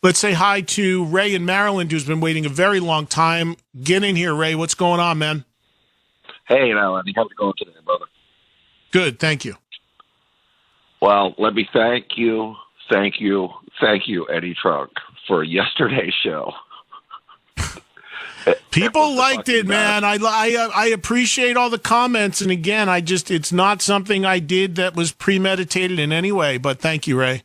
Let's say hi to Ray in Maryland, who's been waiting a very long time. Get in here, Ray. What's going on, man? Hey, Alan. How's it going today, brother? Good, thank you. Well, let me thank you, Eddie Trunk, for yesterday's show. People liked it, man. I appreciate all the comments, and again, it's not something I did that was premeditated in any way. But thank you, Ray.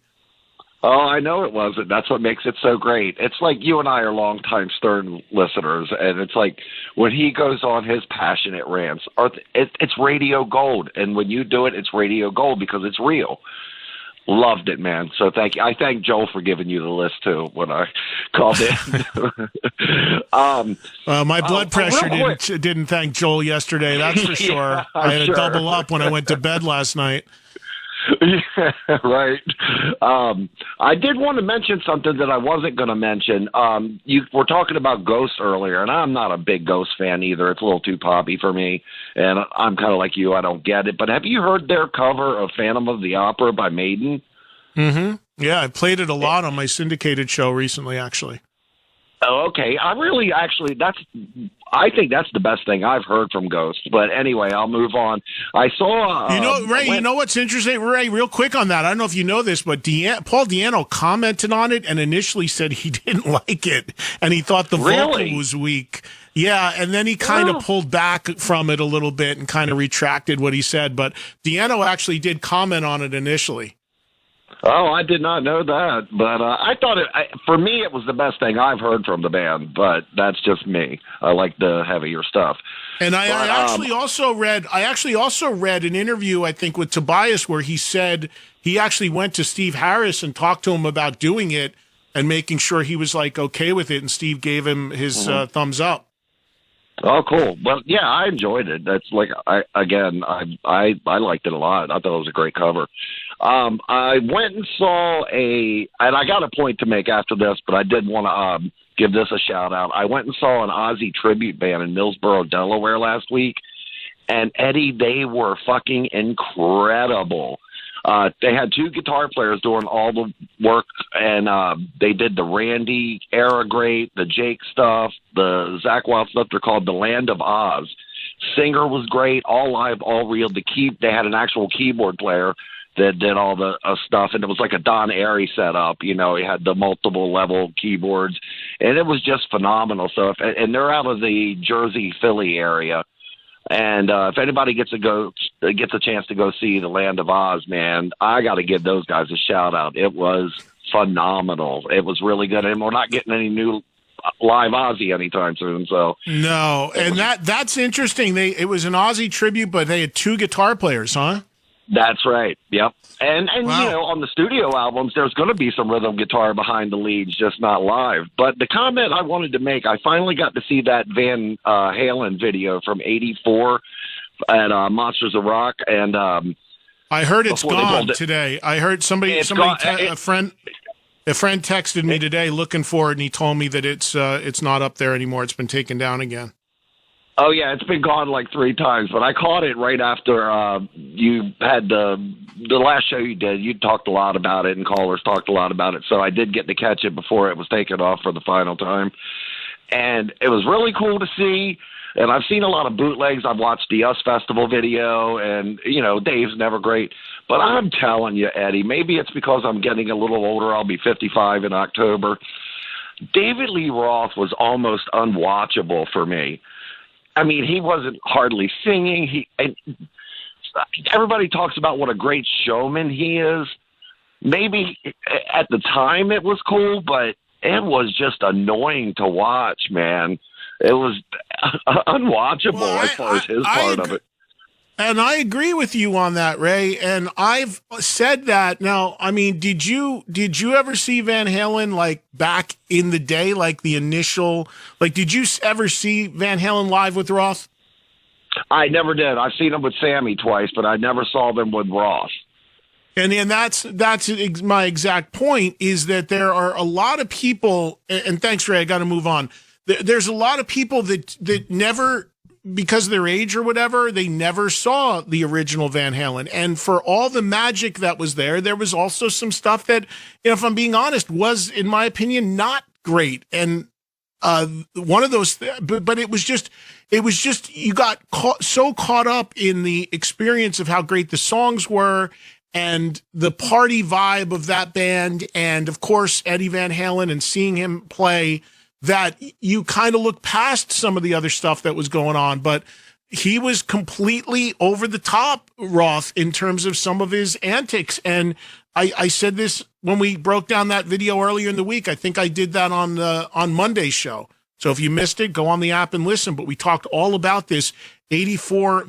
Oh, I know it wasn't. That's what makes it so great. It's like you and I are longtime Stern listeners, and it's like when he goes on his passionate rants, it's radio gold. And when you do it, it's radio gold because it's real. Loved it, man. So thank you. I thank Joel for giving you the list, too, when I called in. My blood pressure didn't thank Joel yesterday, that's for sure. Yeah, I had sure. to double up when I went to bed last night. Yeah, right. I did want to mention something that I wasn't going to mention. You were talking about Ghost earlier, and I'm not a big Ghost fan either. It's a little too poppy for me, and I'm kind of like you. I don't get it. But have you heard their cover of Phantom of the Opera by Maiden? Mm-hmm. Yeah, I played it a lot on my syndicated show recently, actually. Oh, okay. I think that's the best thing I've heard from Ghost. But anyway, I'll move on. I saw... Ray, you know what's interesting? Ray, real quick on that. I don't know if you know this, but Paul Di'Anno commented on it and initially said he didn't like it and he thought the vocal was weak. Yeah, and then he kind of pulled back from it a little bit and kind of retracted what he said. But Di'Anno actually did comment on it initially. Oh, I did not know that, but I thought for me it was the best thing I've heard from the band. But that's just me. I like the heavier stuff. And I actually also read an interview, I think, with Tobias where he said he actually went to Steve Harris and talked to him about doing it and making sure he was like okay with it, and Steve gave him his thumbs up. Oh, cool. Well, yeah, I enjoyed it. That's like I liked it a lot. I thought it was a great cover. I went and saw and I got a point to make after this, but I did want to give this a shout out. I went and saw an Ozzy tribute band in Millsboro, Delaware last week, and Eddie, they were fucking incredible. They had two guitar players doing all the work, and they did the Randy era great, the Jake stuff, the Zakk Wylde stuff. They're called The Land of Oz. Singer was great, all live, all real. They had an actual keyboard player that did all the stuff, and it was like a Don Airey setup. You know, he had the multiple level keyboards, and it was just phenomenal. So, and they're out of the Jersey, Philly area. And if anybody gets a chance to go see The Land of Oz, man, I got to give those guys a shout out. It was phenomenal. It was really good, and we're not getting any new live Ozzy anytime soon. So no, and that's interesting. It was an Ozzy tribute, but they had two guitar players, huh? That's right. Yep. And wow. You know, on the studio albums, there's going to be some rhythm guitar behind the leads, just not live. But the comment I wanted to make, I finally got to see that Van Halen video from '84 at Monsters of Rock, and I heard it's gone today. I heard a friend texted me today looking for it, and he told me that it's not up there anymore. It's been taken down again. Oh, yeah, it's been gone like 3 times, but I caught it right after you had the last show you did. You talked a lot about it, and callers talked a lot about it, so I did get to catch it before it was taken off for the final time. And it was really cool to see, and I've seen a lot of bootlegs. I've watched the US Festival video, and, you know, Dave's never great. But I'm telling you, Eddie, maybe it's because I'm getting a little older. I'll be 55 in October. David Lee Roth was almost unwatchable for me. I mean, he wasn't hardly singing. Everybody talks about what a great showman he is. Maybe at the time it was cool, but it was just annoying to watch, man. It was unwatchable as far as his part of it. And I agree with you on that, Ray. And I've said that. Now, I mean, did you ever see Van Halen like back in the day, like the initial? Like, did you ever see Van Halen live with Roth? I never did. I've seen them with Sammy twice, but I never saw them with Roth. And that's my exact point. Is that there are a lot of people. And thanks, Ray. I got to move on. There's a lot of people that never because of their age or whatever, they never saw the original Van Halen. And for all the magic that was there was also some stuff that, if I'm being honest, was, in my opinion, not great. And one of those, but it was just, you got so caught up in the experience of how great the songs were and the party vibe of that band. And of course, Eddie Van Halen, and seeing him play, that you kind of look past some of the other stuff that was going on. But he was completely over the top, Roth, in terms of some of his antics. And I said this when we broke down that video earlier in the week. I think I did that on Monday's show. So if you missed it, go on the app and listen. But we talked all about this 84.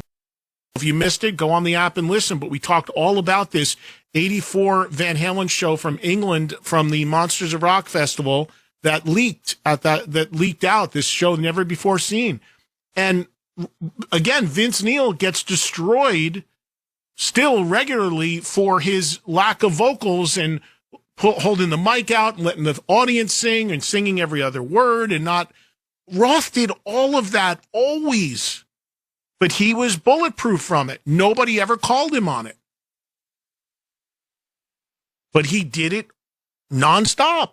If you missed it, go on the app and listen. But we talked all about this 84 Van Halen show from England, from the Monsters of Rock Festival, that leaked out, this show never before seen. And again, Vince Neil gets destroyed still regularly for his lack of vocals and holding the mic out and letting the audience sing and singing every other word and not. Roth did all of that always, but he was bulletproof from it. Nobody ever called him on it. But he did it nonstop.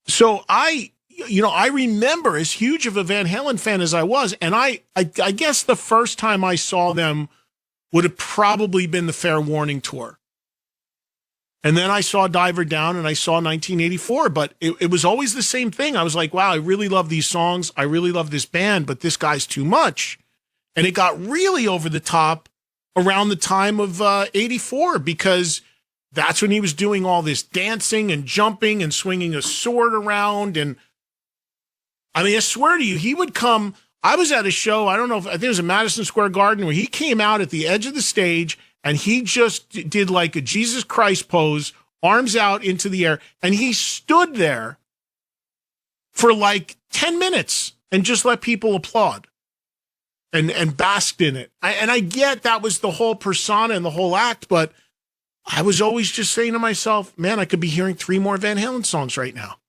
So I remember, as huge of a Van Halen fan as I was, and I guess the first time I saw them would have probably been the Fair Warning tour. And then I saw Diver Down and I saw 1984, but it was always the same thing. I was like, wow, I really love these songs. I really love this band, but this guy's too much. And it got really over the top around the time of 84, because that's when he was doing all this dancing and jumping and swinging a sword around. And I mean, I swear to you, he would come. I was at a show, I think it was in Madison Square Garden, where he came out at the edge of the stage and he just did like a Jesus Christ pose, arms out into the air. And he stood there for like 10 minutes and just let people applaud and basked in it. I get that was the whole persona and the whole act, but I was always just saying to myself, man, I could be hearing 3 more Van Halen songs right now.